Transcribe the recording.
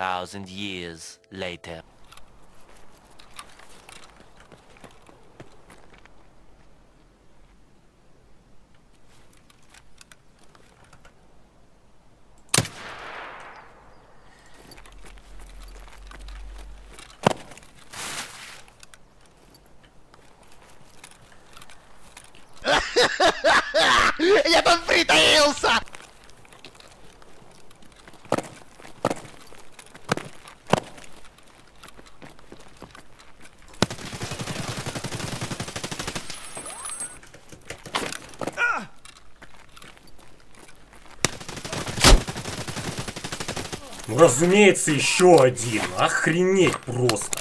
2,000 years later. Я там притаился! Ну, разумеется, еще один. Охренеть просто.